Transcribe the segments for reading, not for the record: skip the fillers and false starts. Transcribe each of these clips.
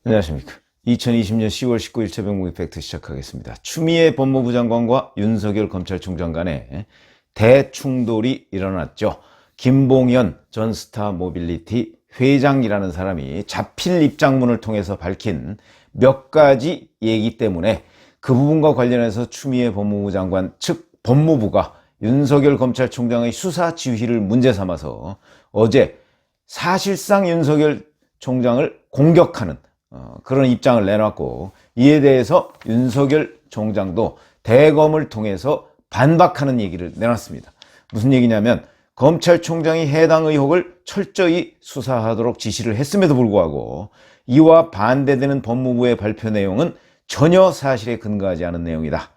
안녕하십니까. 2020년 10월 19일 새벽 팩트 시작하겠습니다. 추미애 법무부 장관과 윤석열 검찰총장 간에 대충돌이 일어났죠. 김봉현 전 스타모빌리티 회장이라는 사람이 자필 입장문을 통해서 밝힌 몇 가지 얘기 때문에 그 부분과 관련해서 추미애 법무부 장관 측 법무부가 윤석열 검찰총장의 수사 지휘를 문제 삼아서 어제 사실상 윤석열 총장을 공격하는 그런 입장을 내놨고, 이에 대해서 윤석열 총장도 대검을 통해서 반박하는 얘기를 내놨습니다. 무슨 얘기냐면, 검찰총장이 해당 의혹을 철저히 수사하도록 지시를 했음에도 불구하고 이와 반대되는 법무부의 발표 내용은 전혀 사실에 근거하지 않은 내용이다.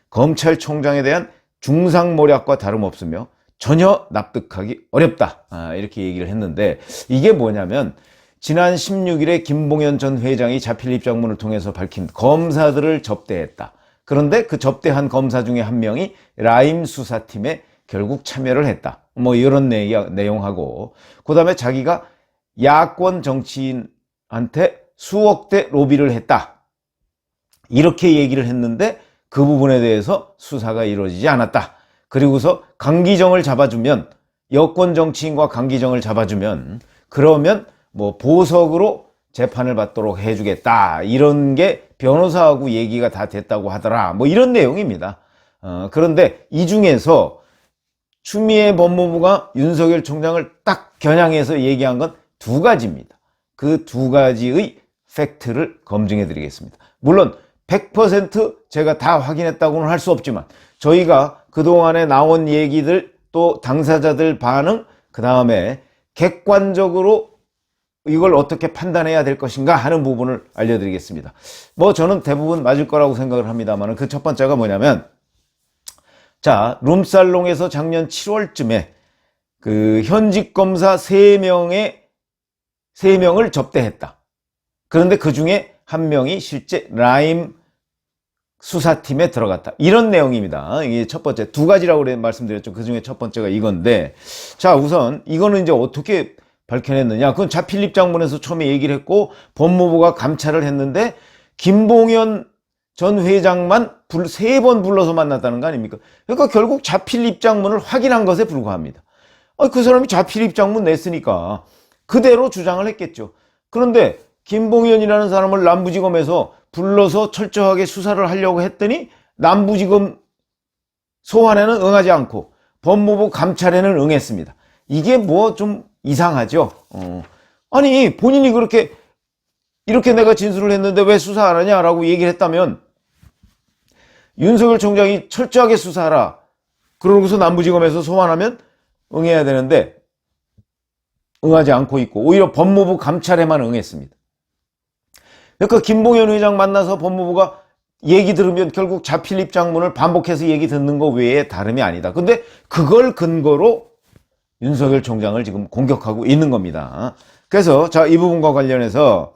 검찰총장에 대한 중상모략과 다름없으며 전혀 납득하기 어렵다. 이렇게 얘기를 했는데, 이게 뭐냐면 지난 16일에 김봉현 전 회장이 자필 입장문을 통해서 밝힌 검사들을 접대했다. 그런데 그 접대한 검사 중에 한 명이 라임 수사팀에 결국 참여를 했다. 뭐 이런 내용하고, 그 다음에 자기가 야권 정치인한테 수억대 로비를 했다. 이렇게 얘기를 했는데 그 부분에 대해서 수사가 이루어지지 않았다. 그리고서 강기정을 잡아주면, 여권 정치인과 강기정을 잡아주면 그러면 뭐 보석으로 재판을 받도록 해주겠다, 이런 게 변호사하고 얘기가 다 됐다고 하더라. 뭐 이런 내용입니다. 그런데 이 중에서 추미애 법무부가 윤석열 총장을 딱 겨냥해서 얘기한 건 두 가지입니다. 그 두 가지의 팩트를 검증해 드리겠습니다. 물론 100% 제가 다 확인했다고는 할 수 없지만, 저희가 그동안에 나온 얘기들, 또 당사자들 반응, 그 다음에 객관적으로 이걸 어떻게 판단해야 될 것인가 하는 부분을 알려드리겠습니다. 뭐 저는 대부분 맞을 거라고 생각을 합니다만, 그 첫 번째가 뭐냐면, 자, 룸살롱에서 작년 7월쯤에 그 현직 검사 3명을 접대했다. 그런데 그 중에 한 명이 실제 라임 수사팀에 들어갔다. 이런 내용입니다. 이게 첫 번째. 두 가지라고 말씀드렸죠. 그 중에 첫 번째가 이건데, 자, 우선 이거는 이제 어떻게 밝혀냈느냐. 그건 자필 입장문에서 처음에 얘기를 했고, 법무부가 감찰을 했는데 김봉현 전 회장만 3번 불러서 만났다는 거 아닙니까? 그러니까 결국 자필 입장문을 확인한 것에 불과합니다. 그 사람이 자필 입장문 냈으니까 그대로 주장을 했겠죠. 그런데 김봉현이라는 사람을 남부지검에서 불러서 철저하게 수사를 하려고 했더니 남부지검 소환에는 응하지 않고 법무부 감찰에는 응했습니다. 이게 뭐 좀 이상하죠. 아니, 본인이 이렇게 내가 진술을 했는데 왜 수사 안 하냐라고 얘기를 했다면, 윤석열 총장이 철저하게 수사하라, 그러고서 남부지검에서 소환하면 응해야 되는데 응하지 않고 있고, 오히려 법무부 감찰에만 응했습니다. 그러니까 김봉현 회장 만나서 법무부가 얘기 들으면 결국 자필 입장문을 반복해서 얘기 듣는 거 외에 다름이 아니다. 근데 그걸 근거로 윤석열 총장을 지금 공격하고 있는 겁니다. 그래서 자, 이 부분과 관련해서,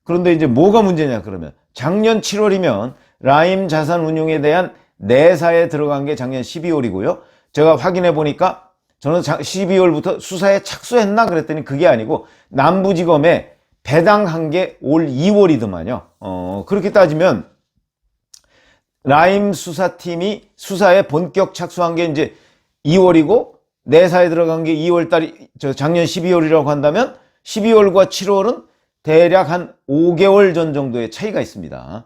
그런데 이제 뭐가 문제냐 그러면, 작년 7월이면 라임 자산운용에 대한 내사에 들어간 게 작년 12월이고요. 제가 확인해 보니까 저는 12월부터 수사에 착수했나 그랬더니 그게 아니고 남부지검에 배당한 게 올 2월이더만요. 그렇게 따지면 라임 수사팀이 수사에 본격 착수한 게 이제 2월이고 내사에 들어간 게 2월달이, 작년 12월이라고 한다면 12월과 7월은 대략 한 5개월 전 정도의 차이가 있습니다.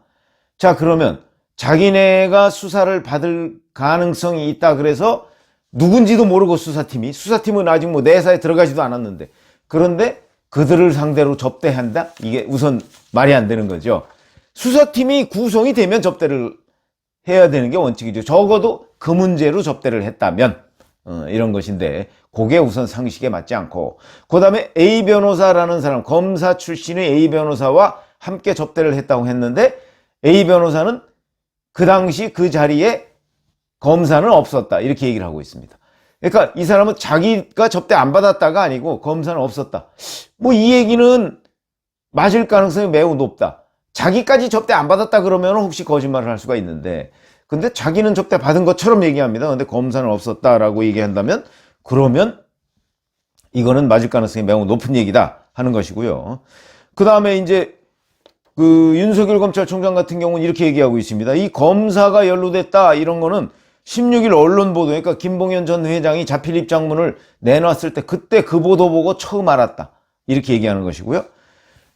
자, 그러면 자기네가 수사를 받을 가능성이 있다 그래서 누군지도 모르고 수사팀은 아직 뭐 내사에 들어가지도 않았는데, 그런데 그들을 상대로 접대한다? 이게 우선 말이 안 되는 거죠. 수사팀이 구성이 되면 접대를 해야 되는 게 원칙이죠. 적어도 그 문제로 접대를 했다면 이런 것인데, 그게 우선 상식에 맞지 않고, 그 다음에 A 변호사라는 사람, 검사 출신의 A 변호사와 함께 접대를 했다고 했는데, A 변호사는 그 당시 그 자리에 검사는 없었다, 이렇게 얘기를 하고 있습니다. 그러니까 이 사람은 자기가 접대 안 받았다가 아니고 검사는 없었다. 뭐 이 얘기는 맞을 가능성이 매우 높다. 자기까지 접대 안 받았다 그러면 혹시 거짓말을 할 수가 있는데, 근데 자기는 접대 받은 것처럼 얘기합니다. 근데 검사는 없었다라고 얘기한다면, 그러면 이거는 맞을 가능성이 매우 높은 얘기다 하는 것이고요. 그 다음에 이제 그 윤석열 검찰총장 같은 경우는 이렇게 얘기하고 있습니다. 이 검사가 연루됐다 이런 거는 16일 언론 보도, 그러니까 김봉현 전 회장이 자필 입장문을 내놨을 때 그때 그 보도 보고 처음 알았다 이렇게 얘기하는 것이고요.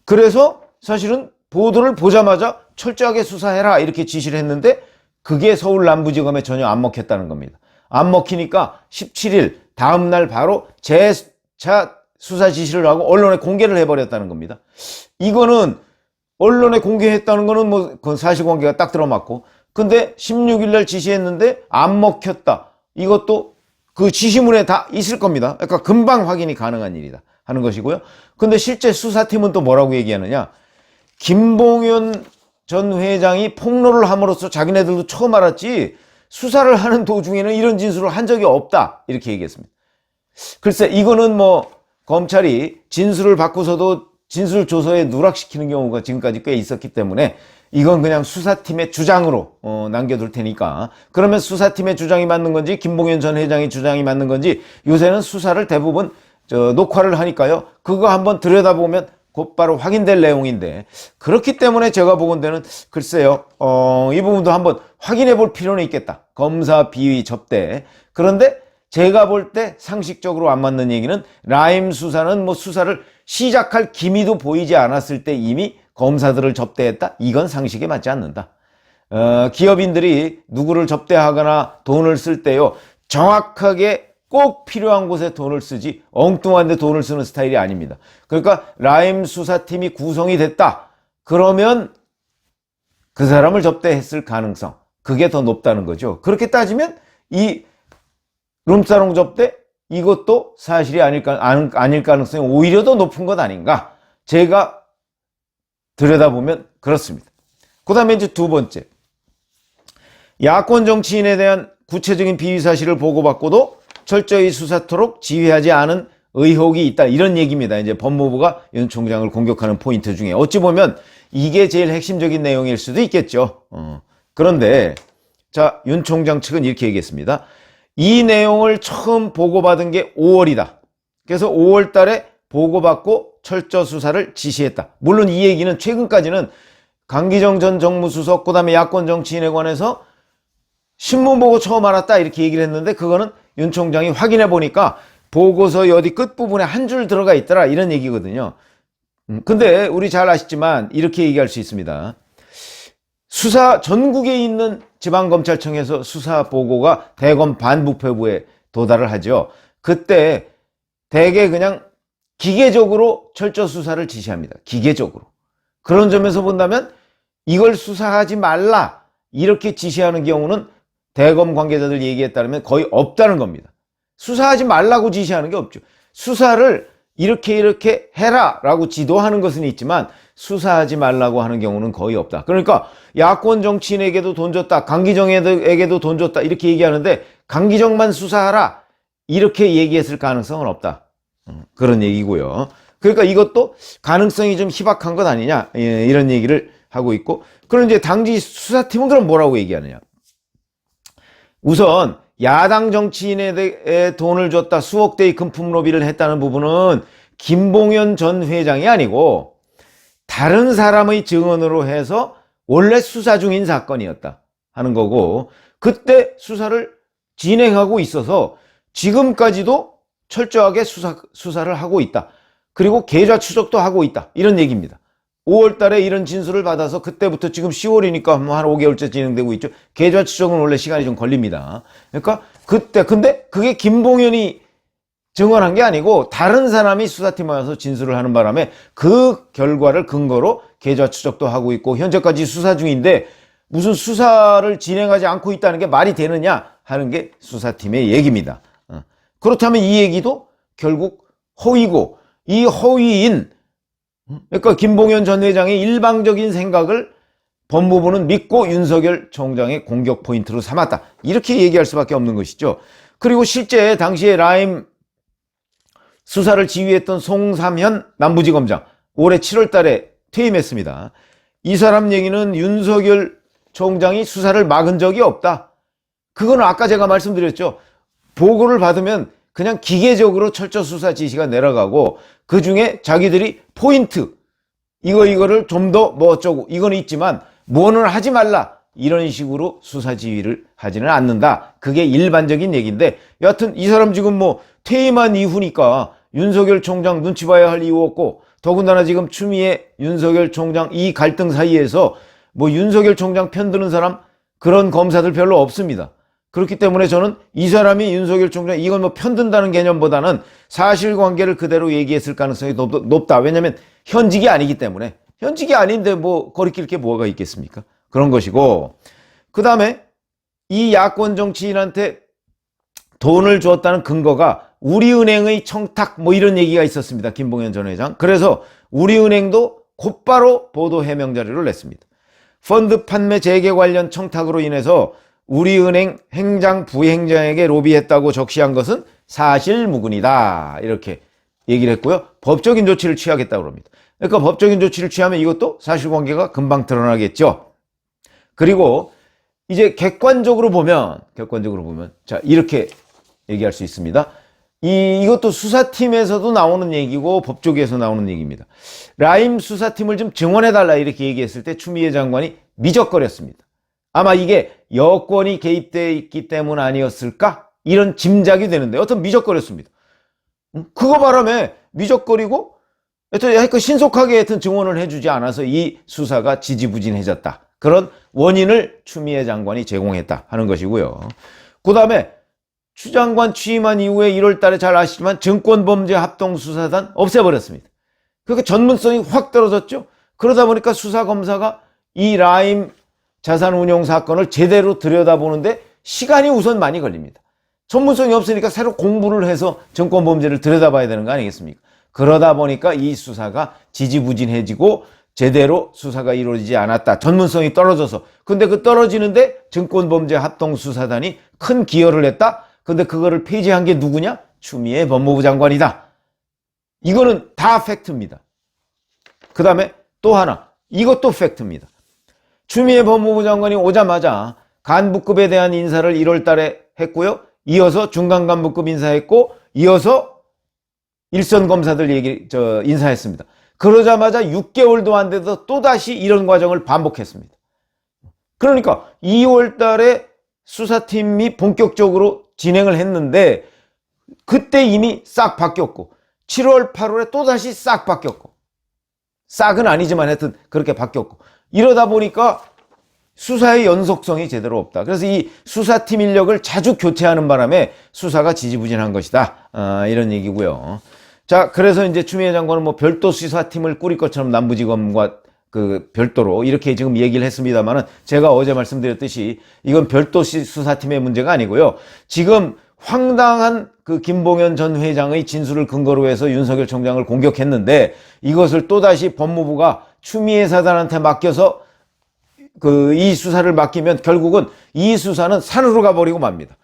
그래서 사실은 보도를 보자마자 철저하게 수사해라 이렇게 지시를 했는데 그게 서울 남부지검에 전혀 안 먹혔다는 겁니다. 안 먹히니까 17일 다음날 바로 재차 수사 지시를 하고 언론에 공개를 해버렸다는 겁니다. 이거는 언론에 공개했다는 거는 뭐 그건 사실관계가 딱 들어맞고, 근데 16일 날 지시했는데 안 먹혔다. 이것도 그 지시문에 다 있을 겁니다. 그러니까 금방 확인이 가능한 일이다 하는 것이고요. 근데 실제 수사팀은 또 뭐라고 얘기하느냐. 김봉현 전 회장이 폭로를 함으로써 자기네들도 처음 알았지 수사를 하는 도중에는 이런 진술을 한 적이 없다 이렇게 얘기했습니다. 글쎄 이거는 뭐 검찰이 진술을 받고서도 진술 조서에 누락시키는 경우가 지금까지 꽤 있었기 때문에 이건 그냥 수사팀의 주장으로 남겨둘 테니까, 그러면 수사팀의 주장이 맞는 건지 김봉현 전 회장의 주장이 맞는 건지 요새는 수사를 대부분 녹화를 하니까요. 그거 한번 들여다보면 곧바로 확인될 내용인데, 그렇기 때문에 제가 보건대는 글쎄요, 이 부분도 한번 확인해 볼 필요는 있겠다. 검사 비위 접대. 그런데 제가 볼 때 상식적으로 안 맞는 얘기는 라임 수사는 뭐 수사를 시작할 기미도 보이지 않았을 때 이미 검사들을 접대했다. 이건 상식에 맞지 않는다. 기업인들이 누구를 접대하거나 돈을 쓸 때요, 정확하게 꼭 필요한 곳에 돈을 쓰지 엉뚱한 데 돈을 쓰는 스타일이 아닙니다. 그러니까 라임 수사팀이 구성이 됐다. 그러면 그 사람을 접대했을 가능성, 그게 더 높다는 거죠. 그렇게 따지면 이 룸사롱 접대, 이것도 사실이 아닐 가능성이 오히려 더 높은 것 아닌가. 제가 들여다보면 그렇습니다. 그 다음에 이제 두 번째. 야권 정치인에 대한 구체적인 비위 사실을 보고받고도 철저히 수사토록 지휘하지 않은 의혹이 있다. 이런 얘기입니다. 이제 법무부가 윤 총장을 공격하는 포인트 중에 어찌 보면 이게 제일 핵심적인 내용일 수도 있겠죠. 그런데 자, 윤 총장 측은 이렇게 얘기했습니다. 이 내용을 처음 보고받은 게 5월이다. 그래서 5월 달에 보고받고 철저 수사를 지시했다. 물론 이 얘기는 최근까지는 강기정 전 정무수석, 그 다음에 야권 정치인에 관해서 신문 보고 처음 알았다 이렇게 얘기를 했는데, 그거는 윤 총장이 확인해 보니까 보고서의 어디 끝부분에 한 줄 들어가 있더라 이런 얘기거든요. 근데 우리 잘 아시지만 이렇게 얘기할 수 있습니다. 수사 전국에 있는 지방검찰청에서 수사 보고가 대검 반부패부에 도달을 하죠. 그때 대개 그냥 기계적으로 철저 수사를 지시합니다. 기계적으로. 그런 점에서 본다면 이걸 수사하지 말라 이렇게 지시하는 경우는 대검 관계자들 얘기에 따르면 거의 없다는 겁니다. 수사하지 말라고 지시하는 게 없죠. 수사를 이렇게 해라 라고 지도하는 것은 있지만 수사하지 말라고 하는 경우는 거의 없다. 그러니까 야권 정치인에게도 돈 줬다, 강기정에게도 돈 줬다 이렇게 얘기하는데 강기정만 수사하라 이렇게 얘기했을 가능성은 없다. 그런 얘기고요. 그러니까 이것도 가능성이 좀 희박한 것 아니냐, 이런 얘기를 하고 있고, 그럼 이제 당시 수사팀은 그럼 뭐라고 얘기하느냐. 우선 야당 정치인에 돈을 줬다, 수억 대의 금품 로비를 했다는 부분은 김봉현 전 회장이 아니고 다른 사람의 증언으로 해서 원래 수사 중인 사건이었다 하는 거고, 그때 수사를 진행하고 있어서 지금까지도 철저하게 수사를 하고 있다. 그리고 계좌 추적도 하고 있다. 이런 얘기입니다. 5월 달에 이런 진술을 받아서 그때부터 지금 10월이니까 뭐 한 5개월째 진행되고 있죠. 계좌 추적은 원래 시간이 좀 걸립니다. 그러니까 그때, 근데 그게 김봉현이 증언한 게 아니고 다른 사람이 수사팀에 와서 진술을 하는 바람에 그 결과를 근거로 계좌 추적도 하고 있고 현재까지 수사 중인데 무슨 수사를 진행하지 않고 있다는 게 말이 되느냐 하는 게 수사팀의 얘기입니다. 그렇다면 이 얘기도 결국 허위고, 이 허위인, 그러니까 김봉현 전 회장의 일방적인 생각을 법무부는 믿고 윤석열 총장의 공격 포인트로 삼았다. 이렇게 얘기할 수밖에 없는 것이죠. 그리고 실제 당시에 라임 수사를 지휘했던 송삼현 남부지검장 올해 7월 달에 퇴임했습니다. 이 사람 얘기는 윤석열 총장이 수사를 막은 적이 없다. 그거는 아까 제가 말씀드렸죠. 보고를 받으면 그냥 기계적으로 철저 수사 지시가 내려가고 그중에 자기들이 포인트, 이거를 좀 더 뭐 어쩌고 이건 있지만 뭐는 하지 말라 이런 식으로 수사 지휘를 하지는 않는다. 그게 일반적인 얘기인데 여하튼 이 사람 지금 뭐 퇴임한 이후니까 윤석열 총장 눈치 봐야 할 이유 없고 더군다나 지금 추미애 윤석열 총장 이 갈등 사이에서 뭐 윤석열 총장 편드는 사람 그런 검사들 별로 없습니다. 그렇기 때문에 저는 이 사람이 윤석열 총장 이건 뭐 편든다는 개념보다는 사실관계를 그대로 얘기했을 가능성이 높다. 왜냐하면 현직이 아니기 때문에 현직이 아닌데 뭐 거리낄 게 뭐가 있겠습니까? 그런 것이고 그 다음에 이 야권 정치인한테 돈을 주었다는 근거가 우리은행의 청탁 뭐 이런 얘기가 있었습니다. 김봉현 전 회장. 그래서 우리은행도 곧바로 보도 해명 자료를 냈습니다. 펀드 판매 재개 관련 청탁으로 인해서 우리은행 행장 부행장에게 로비했다고 적시한 것은 사실무근이다. 이렇게 얘기를 했고요. 법적인 조치를 취하겠다고 합니다. 그러니까 법적인 조치를 취하면 이것도 사실관계가 금방 드러나겠죠. 그리고 이제 객관적으로 보면 자 이렇게 얘기할 수 있습니다. 이것도 수사팀에서도 나오는 얘기고 법조계에서 나오는 얘기입니다. 라임 수사팀을 좀 증언해달라 이렇게 얘기했을 때 추미애 장관이 미적거렸습니다. 아마 이게 여권이 개입되어 있기 때문 아니었을까? 이런 짐작이 되는데 여튼 미적거렸습니다. 그거 바람에 미적거리고 하여튼 신속하게 하여튼 증언을 해주지 않아서 이 수사가 지지부진해졌다. 그런 원인을 추미애 장관이 제공했다 하는 것이고요. 그 다음에 추 장관 취임한 이후에 1월 달에 잘 아시지만 증권범죄합동수사단 없애버렸습니다. 그러니까 전문성이 확 떨어졌죠. 그러다 보니까 수사검사가 이 라임 자산운용 사건을 제대로 들여다보는데 시간이 우선 많이 걸립니다. 전문성이 없으니까 새로 공부를 해서 증권범죄를 들여다봐야 되는 거 아니겠습니까? 그러다 보니까 이 수사가 지지부진해지고 제대로 수사가 이루어지지 않았다. 전문성이 떨어져서. 근데 그 떨어지는데 증권범죄합동수사단이 큰 기여를 했다? 근데 그거를 폐지한 게 누구냐? 추미애 법무부 장관이다. 이거는 다 팩트입니다. 그 다음에 또 하나. 이것도 팩트입니다. 추미애 법무부 장관이 오자마자 간부급에 대한 인사를 1월 달에 했고요. 이어서 중간 간부급 인사했고 이어서 일선 검사들 인사했습니다. 그러자마자 6개월도 안 돼서 또다시 이런 과정을 반복했습니다. 그러니까 2월 달에 수사팀이 본격적으로 진행을 했는데 그때 이미 싹 바뀌었고 7월, 8월에 또다시 싹 바뀌었고 싹은 아니지만 하여튼 그렇게 바뀌었고 이러다 보니까 수사의 연속성이 제대로 없다. 그래서 이 수사팀 인력을 자주 교체하는 바람에 수사가 지지부진한 것이다. 이런 얘기고요. 자, 그래서 이제 추미애 장관은 뭐 별도 수사팀을 꾸릴 것처럼 남부지검과 그 별도로 이렇게 지금 얘기를 했습니다만은 제가 어제 말씀드렸듯이 이건 별도 수사팀의 문제가 아니고요. 지금 황당한 그 김봉현 전 회장의 진술을 근거로 해서 윤석열 총장을 공격했는데 이것을 또다시 법무부가 추미애 사단한테 맡겨서 이 수사를 맡기면 결국은 이 수사는 산으로 가버리고 맙니다.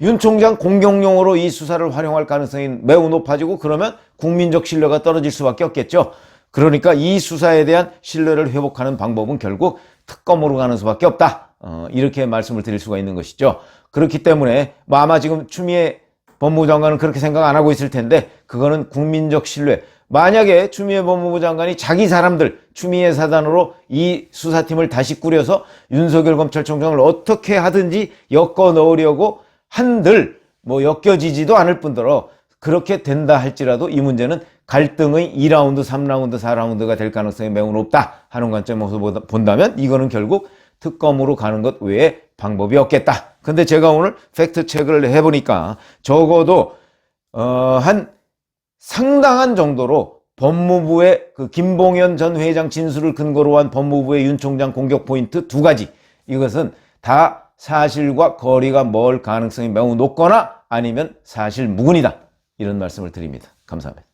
윤 총장 공격용으로 이 수사를 활용할 가능성이 매우 높아지고 그러면 국민적 신뢰가 떨어질 수밖에 없겠죠. 그러니까 이 수사에 대한 신뢰를 회복하는 방법은 결국 특검으로 가는 수밖에 없다. 이렇게 말씀을 드릴 수가 있는 것이죠. 그렇기 때문에 뭐 아마 지금 추미애 법무부 장관은 그렇게 생각 안 하고 있을 텐데 그거는 국민적 신뢰. 만약에 추미애 법무부 장관이 자기 사람들 추미애 사단으로 이 수사팀을 다시 꾸려서 윤석열 검찰총장을 어떻게 하든지 엮어 넣으려고 한들 뭐 엮여지지도 않을 뿐더러 그렇게 된다 할지라도 이 문제는 갈등의 2라운드, 3라운드, 4라운드가 될 가능성이 매우 높다 하는 관점에서 본다면 이거는 결국 특검으로 가는 것 외에 방법이 없겠다. 근데 제가 오늘 팩트 체크를 해보니까 적어도 한 상당한 정도로 법무부의 그 김봉현 전 회장 진술을 근거로 한 법무부의 윤 총장 공격 포인트 2가지 이것은 다 사실과 거리가 멀 가능성이 매우 높거나 아니면 사실무근이다. 이런 말씀을 드립니다. 감사합니다.